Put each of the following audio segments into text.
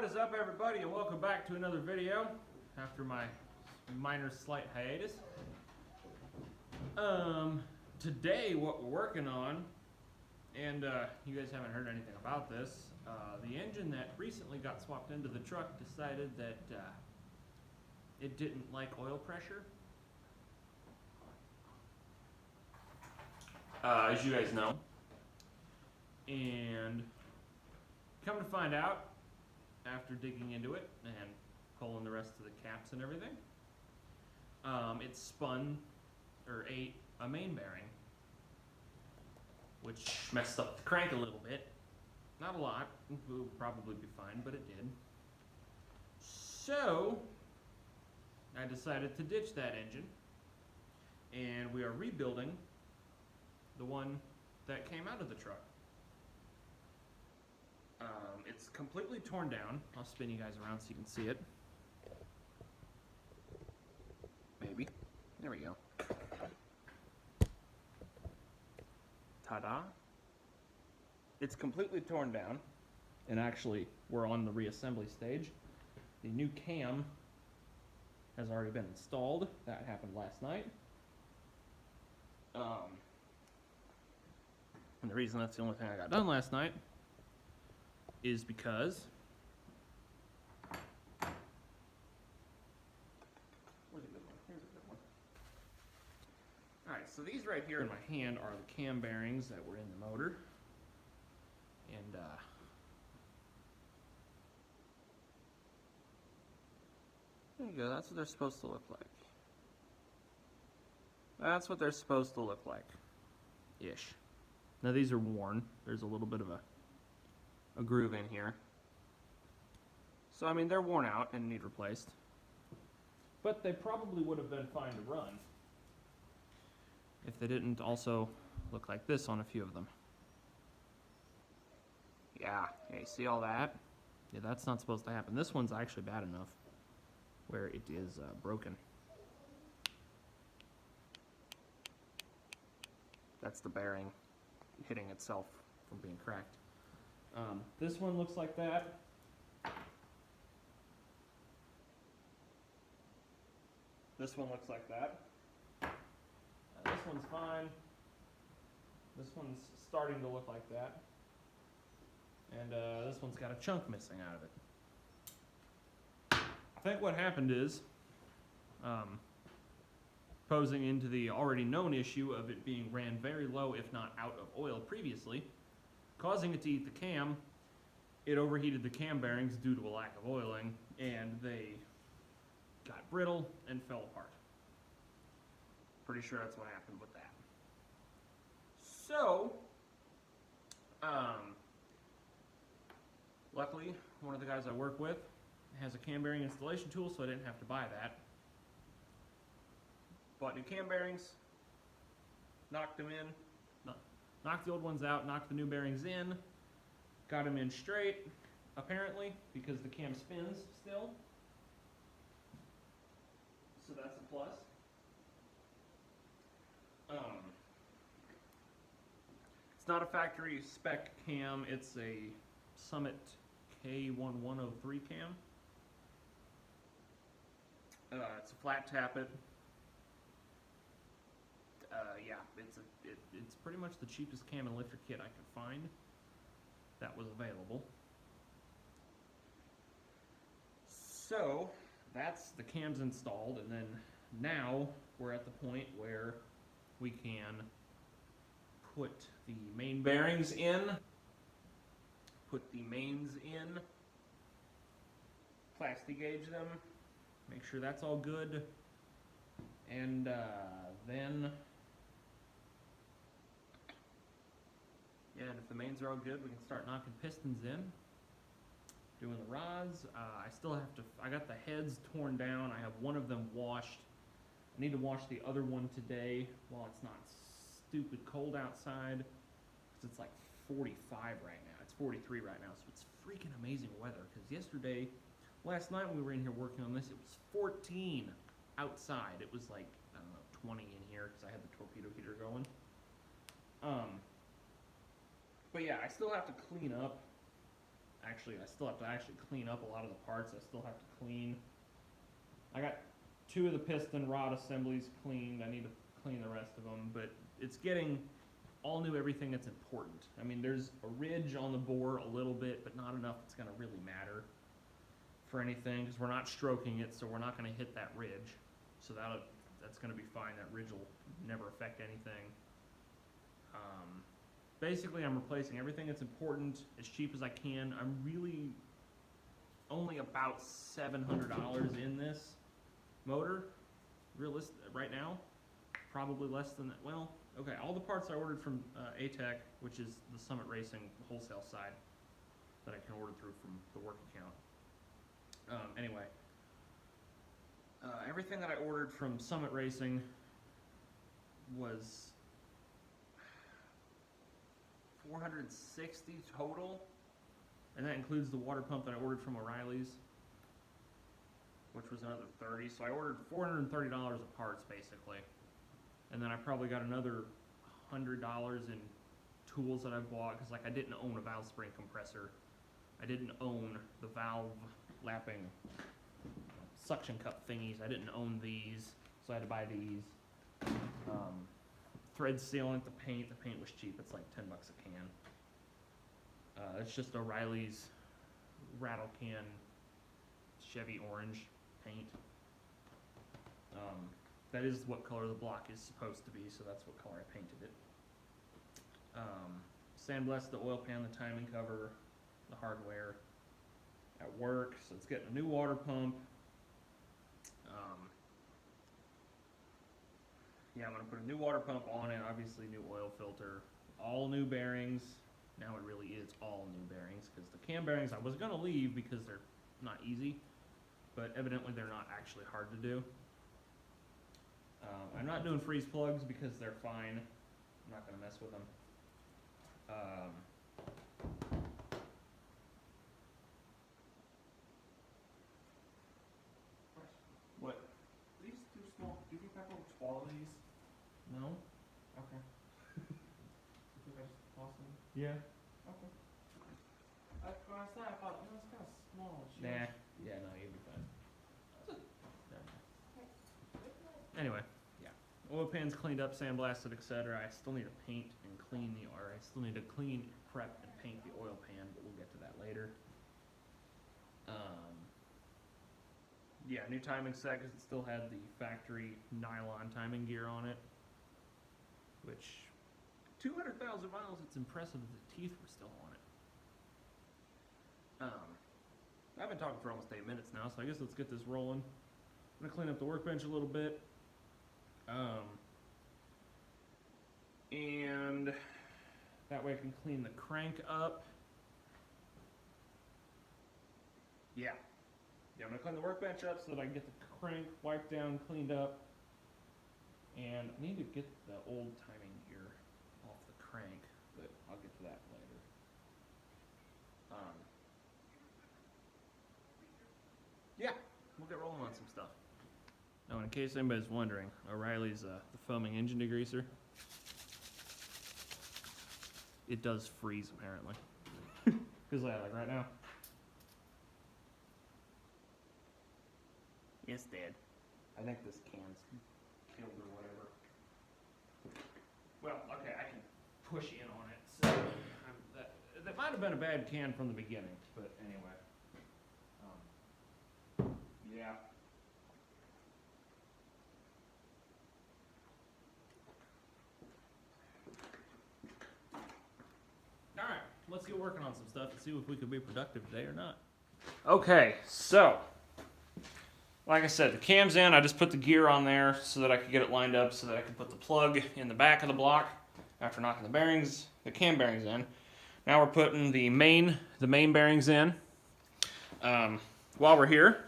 What is up, everybody, and welcome back to another video after my minor slight hiatus. Today what we're working on, and you guys haven't heard anything about this, the engine that recently got swapped into the truck decided that it didn't like oil pressure. As you guys know. And come to find out, after digging into it and pulling the rest of the caps and everything, it spun or ate a main bearing, which messed up the crank a little bit. Not a lot, it would probably be fine, but it did. So I decided to ditch that engine, and we are rebuilding the one that came out of the truck. It's completely torn down. I'll spin you guys around so you can see it. Maybe. There we go. Ta-da. It's completely torn down. And actually, we're on the reassembly stage. The new cam has already been installed. That happened last night. And the reason that's the only thing I got done last night is because where's a good one? Here's a good one. Alright, so these right here in my hand are the cam bearings that were in the motor. And there you go, that's what they're supposed to look like. That's what they're supposed to look like. Ish. Now these are worn. There's a little bit of a groove in here. So I mean, they're worn out and need replaced. But they probably would have been fine to run if they didn't also look like this on a few of them. Yeah, you see all that? Yeah, that's not supposed to happen. This one's actually bad enough where it is broken. That's the bearing hitting itself from being cracked. This one looks like that. This one looks like that. This one's fine. This one's starting to look like that. And this one's got a chunk missing out of it. I think what happened is, posing into the already known issue of it being ran very low, if not out of oil previously, causing it to eat the cam, it overheated the cam bearings due to a lack of oiling, and they got brittle and fell apart. Pretty sure that's what happened with that. So, luckily, one of the guys I work with has a cam bearing installation tool, so I didn't have to buy that. Bought new cam bearings, knocked them in, knocked the old ones out, knocked the new bearings in, got them in straight, apparently, because the cam spins still. So that's a plus. It's not a factory spec cam, it's a Summit K1103 cam. It's a flat tappet. Yeah, it's pretty much the cheapest cam and lifter kit I could find that was available. So that's the cams installed, and then now we're at the point where we can put the main bearings in, put the mains in, plastic gauge them, make sure that's all good, and then yeah, and if the mains are all good, we can start knocking pistons in, doing the rods. I still have to, I got the heads torn down. I have one of them washed. I need to wash the other one today while it's not stupid cold outside, because it's like 45 right now. It's 43 right now, so it's freaking amazing weather, because last night when we were in here working on this, it was 14 outside. It was like, I don't know, 20 in here, because I had the torpedo heater going. But yeah, I still have to clean up Actually, I still have to actually clean up a lot of the parts. I still have to clean. I got 2 of the piston rod assemblies cleaned. I need to clean the rest of them, but it's getting all new everything that's important. I mean, there's a ridge on the bore a little bit, but not enough it's going to really matter for anything, because we're not stroking it, so we're not going to hit that ridge. So that's going to be fine. That ridge will never affect anything. Basically, I'm replacing everything that's important as cheap as I can. I'm really only about $700 in this motor, realistic right now. Probably less than that. Well, okay, all the parts I ordered from ATEC, which is the Summit Racing wholesale side that I can order through from the work account. Anyway, everything that I ordered from Summit Racing was $460 total, and that includes the water pump that I ordered from O'Reilly's, which was another $30. So I ordered $430 of parts basically, and then I probably got another $100 in tools that I bought, because like I didn't own a valve spring compressor, I didn't own the valve lapping suction cup thingies, I didn't own these, so I had to buy these. Thread sealant, the paint was cheap, it's like $10 a can. It's just O'Reilly's rattle can Chevy orange paint. That is what color the block is supposed to be, so that's what color I painted it. Sandblast the oil pan, the timing cover, the hardware at work, so it's getting a new water pump. Yeah, I'm going to put a new water pump on it, obviously new oil filter, all new bearings. Now it really is all new bearings, because the cam bearings I was going to leave because they're not easy, but evidently they're not actually hard to do. I'm not doing freeze plugs because they're fine. I'm not going to mess with them. What? Are these too small? Do you think Pepper will swallow these? No? Okay. You think I just toss them? Yeah. Okay. When I said, I thought, no, it's kind of small. Nah. Yeah, no, you'll be fine. Anyway, yeah. Oil pan's cleaned up, sandblasted, etc. I still need to paint and clean I still need to clean, prep, and paint the oil pan, but we'll get to that later. Yeah, new timing set, because it still had the factory nylon timing gear on it, which 200,000 miles, it's impressive that the teeth were still on it. I've been talking for almost 8 minutes now, so I guess let's get this rolling. I'm gonna clean up the workbench a little bit. And that way I can clean the crank up. Yeah. Yeah, I'm gonna clean the workbench up so that I can get the crank wiped down, cleaned up. And I need to get the old timing gear off the crank, but I'll get to that later. Yeah, we'll get rolling on some stuff. Now, in case anybody's wondering, O'Reilly's the foaming engine degreaser. It does freeze, apparently. Because like right now. Yes, Dad. I think this can's killed or whatever. Well, okay, I can push in on it. So that might have been a bad can from the beginning, but anyway. Yeah. All right, let's get working on some stuff and see if we can be productive today or not. Okay, so like I said, the cam's in. I just put the gear on there so that I could get it lined up so that I could put the plug in the back of the block after knocking the cam bearings in. Now we're putting the main bearings in. While we're here,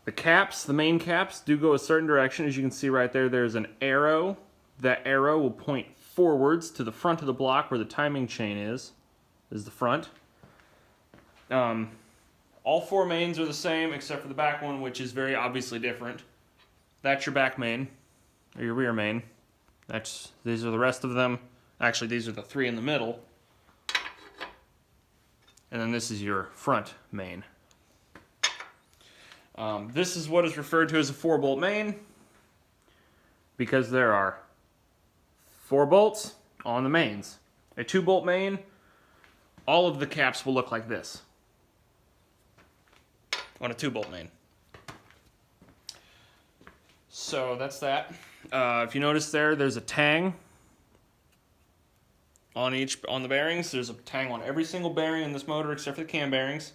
the main caps do go a certain direction. As you can see right there, there's an arrow. That arrow will point forwards to the front of the block where the timing chain is the front. All 4 mains are the same except for the back one, which is very obviously different. That's your back main, or your rear main. These are the rest of them. Actually, these are the 3 in the middle. And then this is your front main. This is what is referred to as a 4-bolt main because there are 4 bolts on the mains. A 2-bolt main, all of the caps will look like this on a 2-bolt main. So that's that. If you notice there's a tang on the bearings. There's a tang on every single bearing in this motor except for the cam bearings.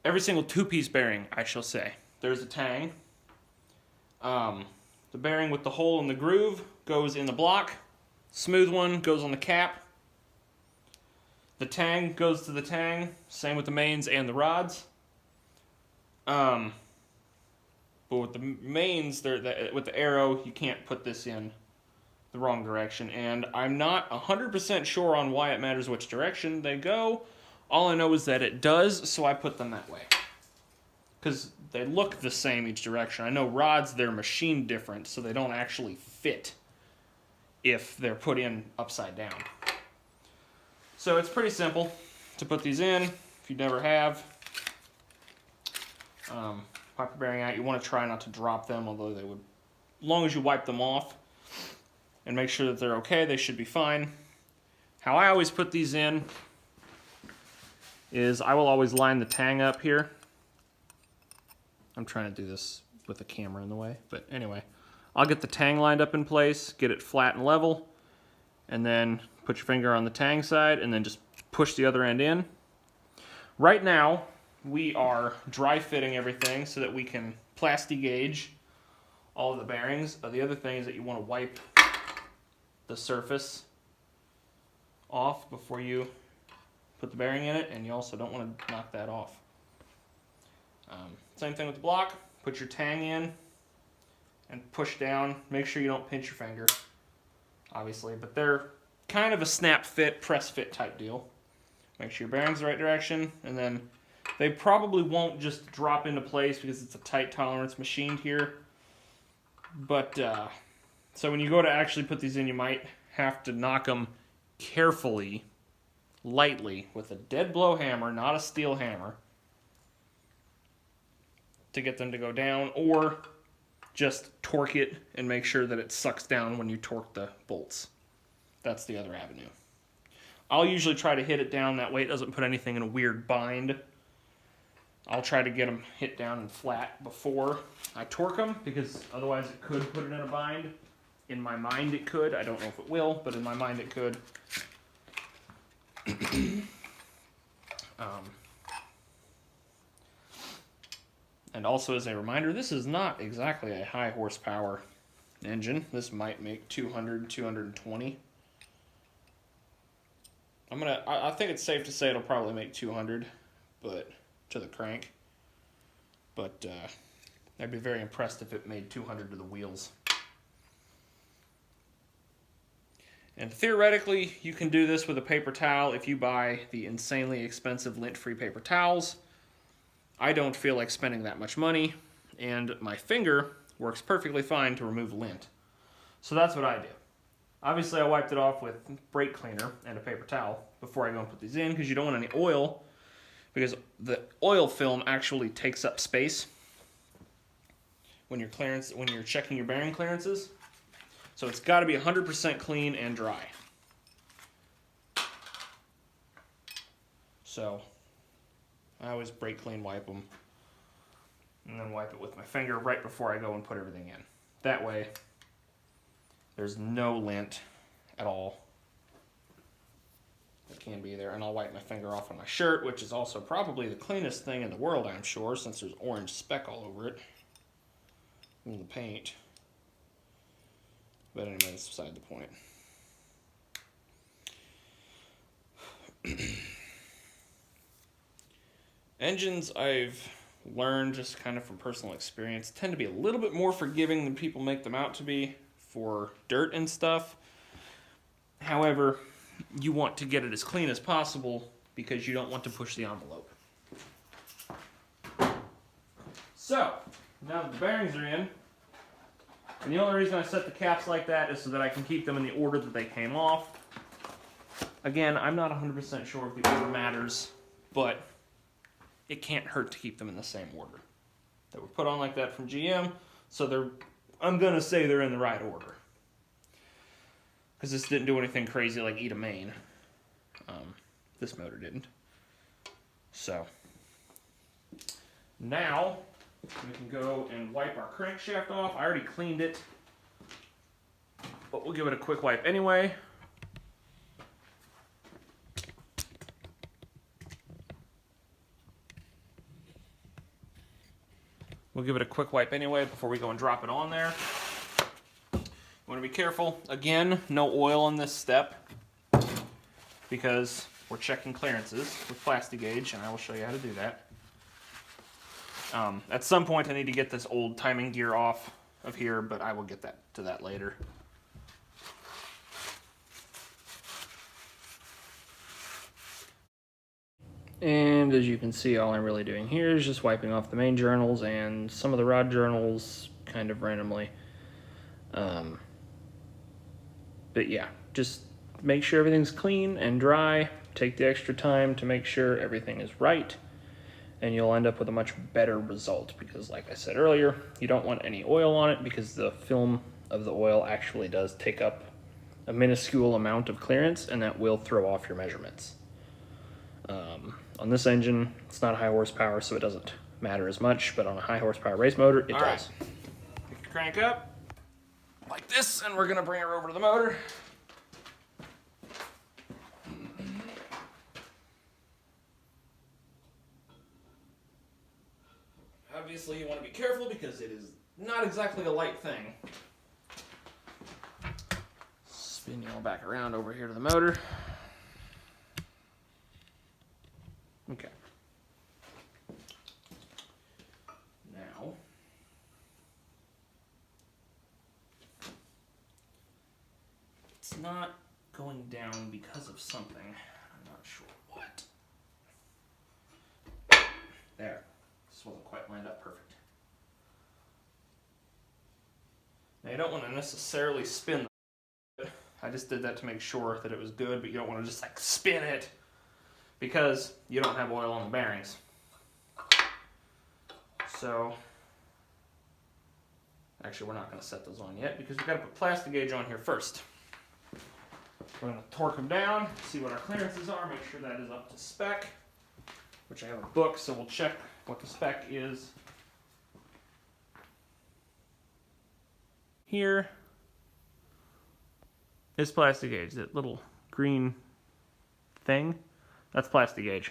Every single 2-piece bearing, I shall say, there's a tang. The bearing with the hole in the groove goes in the block. Smooth one goes on the cap. The tang goes to the tang. Same with the mains and the rods. But with the mains, with the arrow, you can't put this in the wrong direction. And I'm not 100% sure on why it matters which direction they go. All I know is that it does, so I put them that way. Because they look the same each direction. I know rods, they're machined different, so they don't actually fit if they're put in upside down. So it's pretty simple to put these in if you never have. Wipe your bearing out. You want to try not to drop them, although they would, as long as you wipe them off and make sure that they're okay, they should be fine. How I always put these in is I will always line the tang up here. I'm trying to do this with the camera in the way, but anyway. I'll get the tang lined up in place, get it flat and level, and then put your finger on the tang side and then just push the other end in. Right now, we are dry fitting everything so that we can plasti gauge all of the bearings. The other thing is that you want to wipe the surface off before you put the bearing in it, and you also don't want to knock that off. Same thing with the block. Put your tang in and push down. Make sure you don't pinch your finger, obviously, but they're kind of a snap fit, press fit type deal. Make sure your bearing's the right direction, and then they probably won't just drop into place because it's a tight tolerance machined here. But, so when you go to actually put these in, you might have to knock them carefully, lightly, with a dead blow hammer, not a steel hammer, to get them to go down, or just torque it and make sure that it sucks down when you torque the bolts. That's the other avenue. I'll usually try to hit it down that way it doesn't put anything in a weird bind. I'll try to get them hit down and flat before I torque them, because otherwise it could put it in a bind. In my mind it could. I don't know if it will, but in my mind it could. And also as a reminder, this is not exactly a high horsepower engine. This might make 200, 220. I think it's safe to say it'll probably make 200, but to the crank. But I'd be very impressed if it made 200 to the wheels. And theoretically, you can do this with a paper towel if you buy the insanely expensive lint-free paper towels. I don't feel like spending that much money, and my finger works perfectly fine to remove lint. So that's what I do. Obviously, I wiped it off with brake cleaner and a paper towel before I go and put these in, because you don't want any oil, because the oil film actually takes up space when you're checking your bearing clearances. So it's got to be 100% clean and dry. So I always brake clean wipe them, and then wipe it with my finger right before I go and put everything in. That way, there's no lint at all that can be there. And I'll wipe my finger off on my shirt, which is also probably the cleanest thing in the world, I'm sure, since there's orange speck all over it in the paint. But anyway, that's beside the point. Engines, I've learned just kind of from personal experience, tend to be a little bit more forgiving than people make them out to be for dirt and stuff. However, you want to get it as clean as possible because you don't want to push the envelope. So, now that the bearings are in, and the only reason I set the caps like that is so that I can keep them in the order that they came off. Again, I'm not 100% sure if the order matters but it can't hurt to keep them in the same order. They were put on like that from GM, so I'm gonna say they're in the right order. Because this didn't do anything crazy like eat a main. This motor didn't. So, now we can go and wipe our crankshaft off. I already cleaned it, but we'll give it a quick wipe anyway. We'll give it a quick wipe anyway before we go and drop it on there. You want to be careful. Again, no oil on this step because we're checking clearances with Plastigauge, and I will show you how to do that. At some point I need to get this old timing gear off of here, but I will get to that later. And as you can see, all I'm really doing here is just wiping off the main journals and some of the rod journals kind of randomly. But yeah, just make sure everything's clean and dry. Take the extra time to make sure everything is right, and you'll end up with a much better result because, like I said earlier, you don't want any oil on it because the film of the oil actually does take up a minuscule amount of clearance, and that will throw off your measurements. On this engine, it's not high horsepower, so it doesn't matter as much, but on a high horsepower race motor, it does. Pick your crank up like this, and we're gonna bring her over to the motor. Obviously, you want to be careful because it is not exactly a light thing. Spin you all back around over here to the motor. Okay. Now, it's not going down because of something. I'm not sure what. There. This wasn't quite lined up perfect. Now you don't want to necessarily spin it. I just did that to make sure that it was good, but you don't want to just like spin it because you don't have oil on the bearings. So, actually we're not going to set those on yet because we've got to put Plastigauge on here first. We're going to torque them down, see what our clearances are, make sure that is up to spec, which I have a book, so we'll check what the spec is. Here is Plastigauge, that little green thing. That's Plastigauge.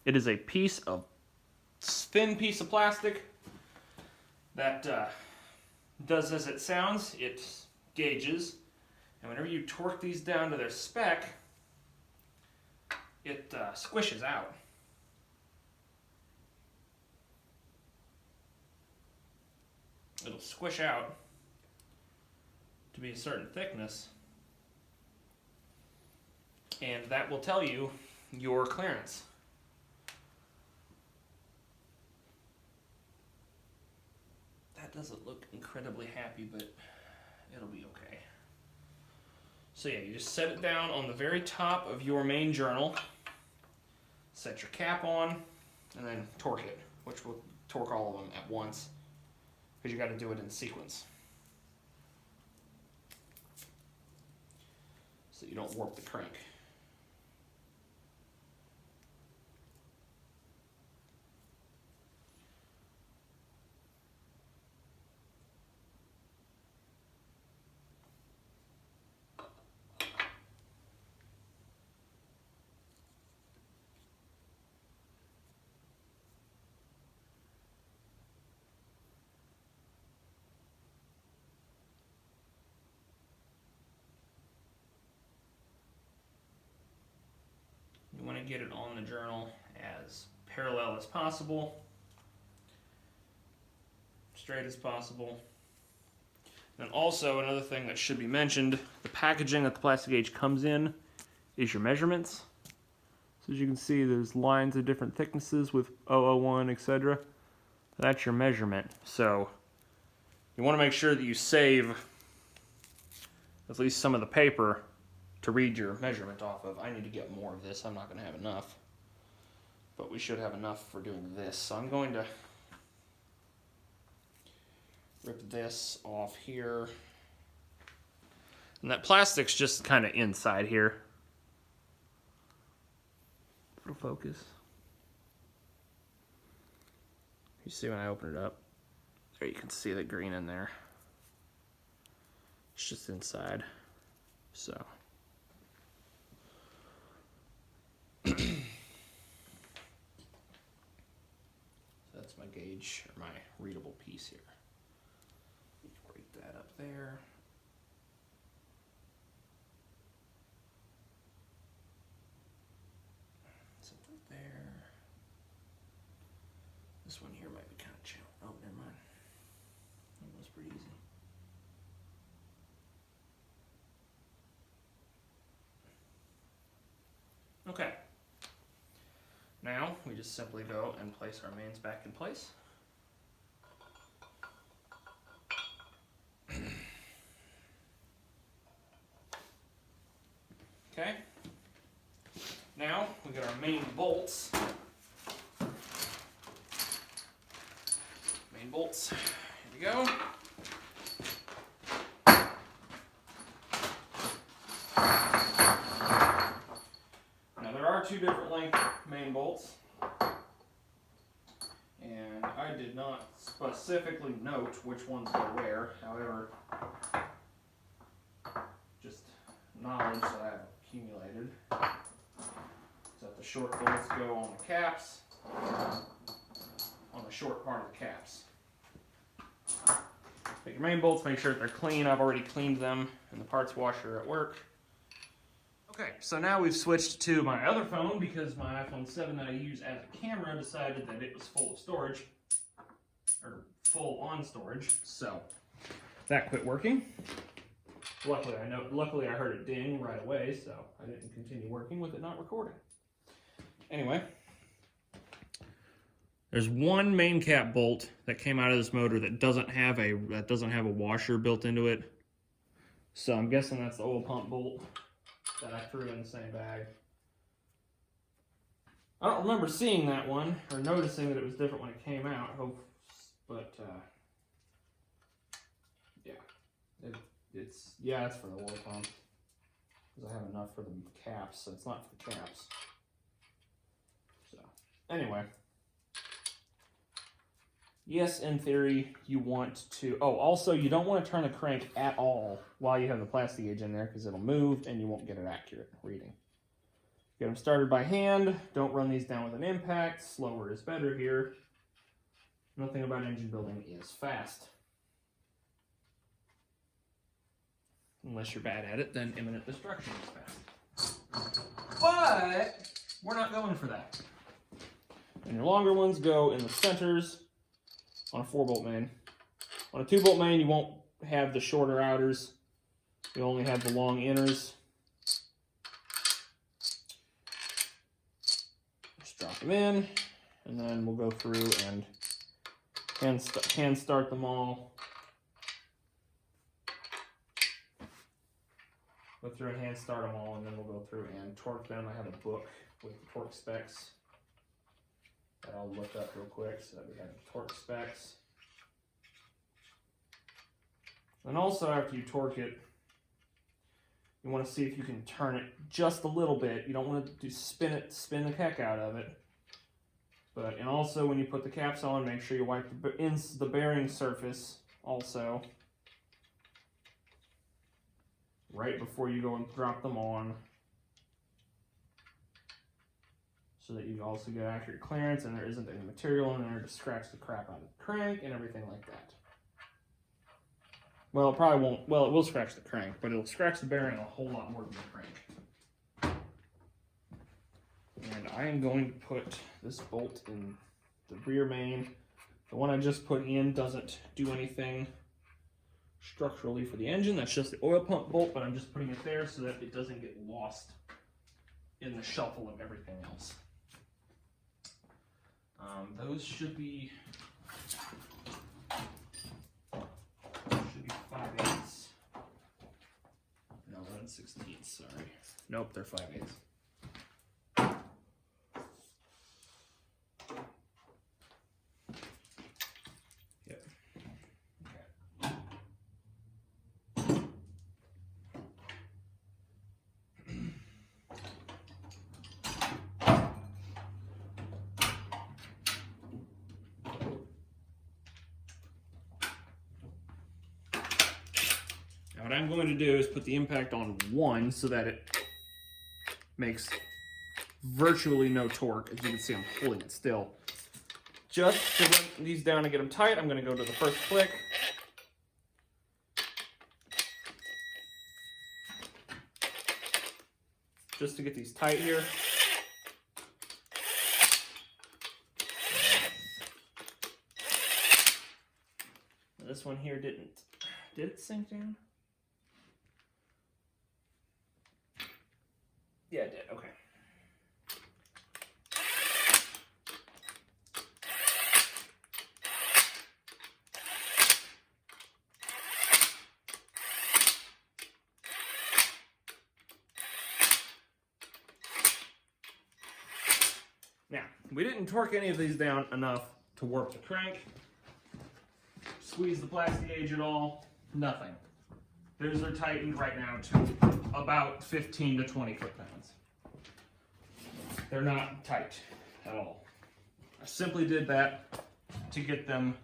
It is a thin piece of plastic that does as it sounds. It gauges, and whenever you torque these down to their spec, it squishes out. It'll squish out to be a certain thickness, and that will tell you your clearance. That doesn't look incredibly happy, but it'll be okay. So yeah, you just set it down on the very top of your main journal, set your cap on, and then torque it, which will torque all of them at once, because you got to do it in sequence, so you don't warp the crank. You want to get it on the journal as parallel as possible, straight as possible. And also another thing that should be mentioned, the packaging that the Plastigauge comes in is your measurements. So as you can see, there's lines of different thicknesses with 001, etc. That's your measurement. So you want to make sure that you save at least some of the paper to read your measurement off of. I need to get more of this. I'm not going to have enough. but we should have enough for doing this. So I'm going to rip this off here. And that plastic's just kind of inside here. It'll focus. You see when I open it up? There you can see the green in there. It's just inside. So. That's my gauge, or my readable piece here. Break that up there. Something there. This one here might be kind of challenging. Oh, never mind. That was pretty easy. Okay. Now we just simply go and place our mains back in place. Okay. Now we got our main bolts. Main bolts. Here we go. Now there are two different length main bolts, and I did not specifically note which ones go where. However, just knowledge that I've accumulated is that the short bolts go on the caps, on the short part of the caps. But your main bolts, make sure that they're clean. I've already cleaned them in the parts washer at work. Okay, so now we've switched to my other phone because my iPhone 7 that I use as a camera decided that it was full of storage, or full on storage, so that quit working. Luckily I heard it ding right away, so I didn't continue working with it not recording. Anyway, there's one main cap bolt that came out of this motor that doesn't have a washer built into it. So I'm guessing that's the oil pump bolt that I threw in the same bag. I don't remember seeing that one or noticing that it was different when it came out. But yeah, it's for the oil pump because I have enough for the caps, so it's not for the caps. So anyway, yes, in theory you want to. Oh, also you don't want to turn the crank at all while you have the plastic gauge in there because it'll move and you won't get an accurate reading. Get them started by hand. Don't run these down with an impact. Slower is better here. Nothing about engine building is fast. Unless you're bad at it, then imminent destruction is fast. But we're not going for that. And your longer ones go in the centers on a 4-bolt main. On a 2-bolt main, you won't have the shorter outers. You only have the long inners. Just drop them in, and then we'll go through and hand start them all. Go through and hand start them all, and then we'll go through and torque them. I have a book with the torque specs that I'll look up real quick so that we have the torque specs. And also after you torque it, you want to see if you can turn it just a little bit. You don't want to spin the heck out of it. And also when you put the caps on, make sure you wipe the bearing surface also right before you go and drop them on, so that you also get accurate clearance and there isn't any material in there to scratch the crap out of the crank and everything like that. Well, it probably won't. Well, it will scratch the crank, but it'll scratch the bearing a whole lot more than the crank. And I am going to put this bolt in the rear main. The one I just put in doesn't do anything structurally for the engine. That's just the oil pump bolt, but I'm just putting it there so that it doesn't get lost in the shuffle of everything else. Those should be 5/8. No, 1/16. Sorry. Nope, they're 5/8. I'm going to do is put the impact on 1 so that it makes virtually no torque. As you can see, I'm holding it still. Just to run these down and get them tight, I'm going to go to the first click. Just to get these tight here. This one here didn't. Did it sink down? Yeah, it did. Okay. Now, we didn't torque any of these down enough to warp the crank. Squeeze the plastic gauge at all. Nothing. Those are tightened right now to about 15 to 20 foot-pounds. They're not tight at all. I simply did that to get them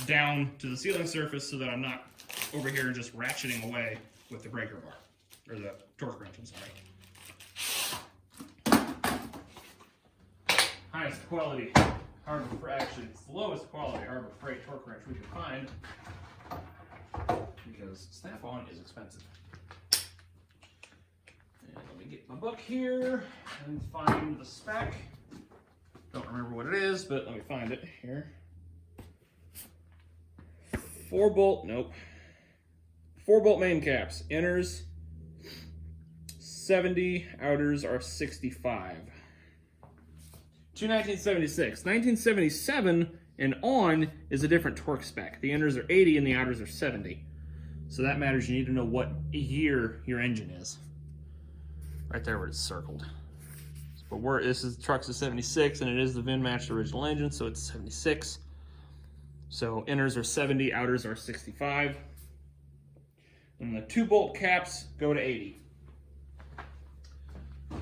down to the sealing surface so that I'm not over here just ratcheting away with the breaker bar, or the torque wrench, I'm sorry. Highest quality Harbor Freight, actually it's the lowest quality Harbor Freight torque wrench we could find, because snap-on is expensive. And let me get my book here and find the spec. Don't remember what it is, but let me find it here. 4-bolt, nope. 4-bolt main caps. Inners 70, outers are 65. To 1976. 1977 and on is a different torque spec. The inners are 80 and the outers are 70. So that matters. You need to know what year your engine is. Right there where it's circled. But this is the truck's a 76 and it is the VIN matched original engine, so it's 76. So inners are 70, outers are 65. And the 2-bolt caps go to 80.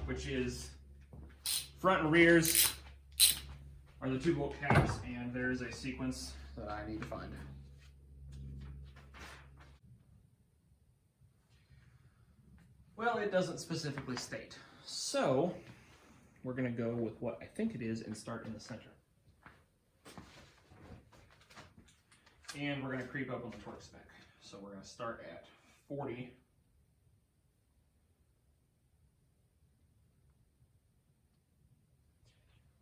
Which is front and rears are the 2-bolt caps, and there's a sequence that I need to find. Well, it doesn't specifically state. So, we're going to go with what I think it is and start in the center. And we're going to creep up on the torque spec. So we're going to start at 40.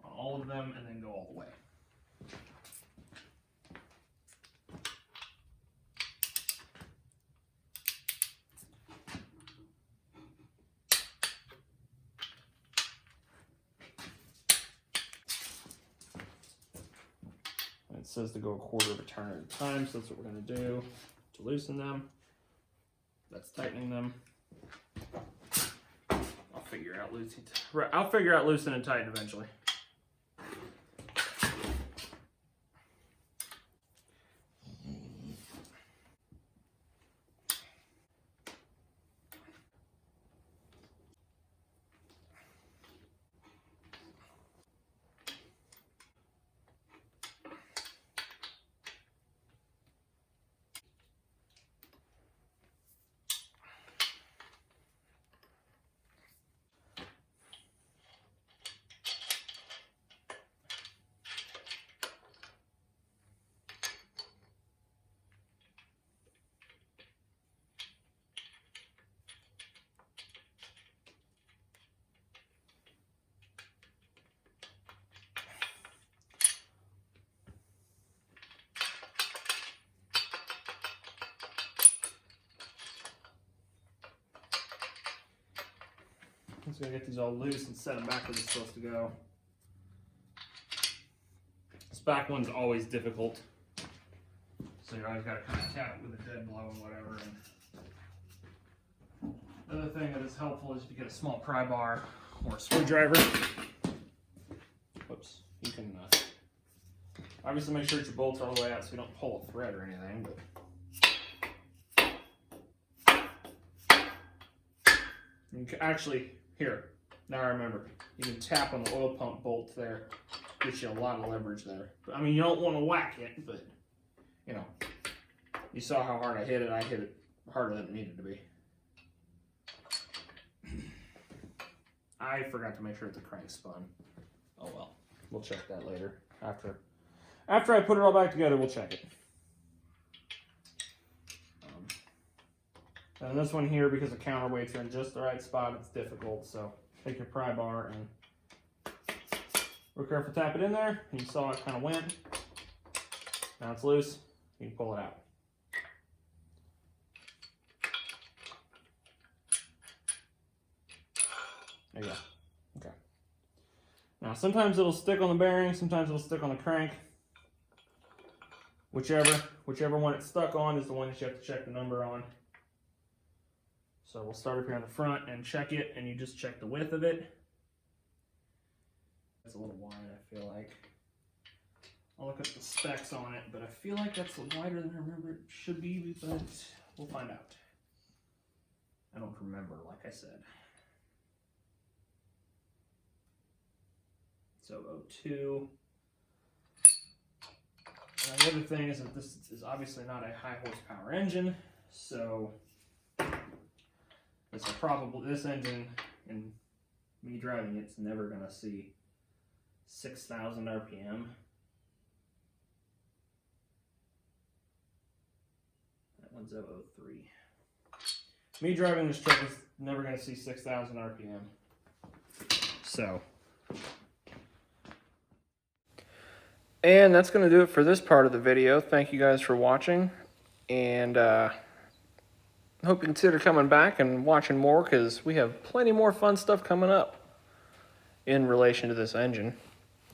On all of them, and then go all the way. It says to go a quarter of a turn at a time, so that's what we're going to do to loosen them. That's tightening them. I'll figure out loosen and tighten eventually. I'm just going to get these all loose and set them back where they're supposed to go. This back one's always difficult, so you always got to kind of tap it with a dead blow and whatever. And the other thing that is helpful is if you get a small pry bar or a screwdriver. Whoops. You can obviously make sure that your bolts are all the way out so you don't pull a thread or anything. But you can actually, here, now I remember, you can tap on the oil pump bolt there, gets you a lot of leverage there. But, I mean, you don't want to whack it, but, you know, you saw how hard I hit it harder than it needed to be. I forgot to make sure the crank spun. Oh well, we'll check that later. After I put it all back together, we'll check it. And this one here, because the counterweights are in just the right spot, it's difficult. So take your pry bar and real careful, tap it in there. And you saw it kind of went. Now it's loose. You can pull it out. There you go. Okay. Now sometimes it'll stick on the bearing, sometimes it'll stick on the crank. Whichever one it's stuck on is the one that you have to check the number on. So we'll start up here on the front and check it, and you just check the width of it. It's a little wide, I feel like. I'll look at the specs on it, but I feel like that's wider than I remember it should be, but we'll find out. I don't remember, like I said. So 02. Now the other thing is that this is obviously not a high horsepower engine, so this engine, and me driving it's never gonna see 6,000 RPM. That one's 003. Me driving this truck is never gonna see 6,000 RPM. So. And that's going to do it for this part of the video. Thank you guys for watching, and hope you consider coming back and watching more, because we have plenty more fun stuff coming up in relation to this engine.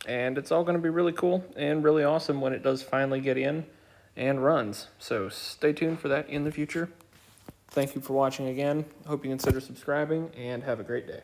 And it's all going to be really cool and really awesome when it does finally get in and runs. So stay tuned for that in the future. Thank you for watching again. Hope you consider subscribing, and have a great day.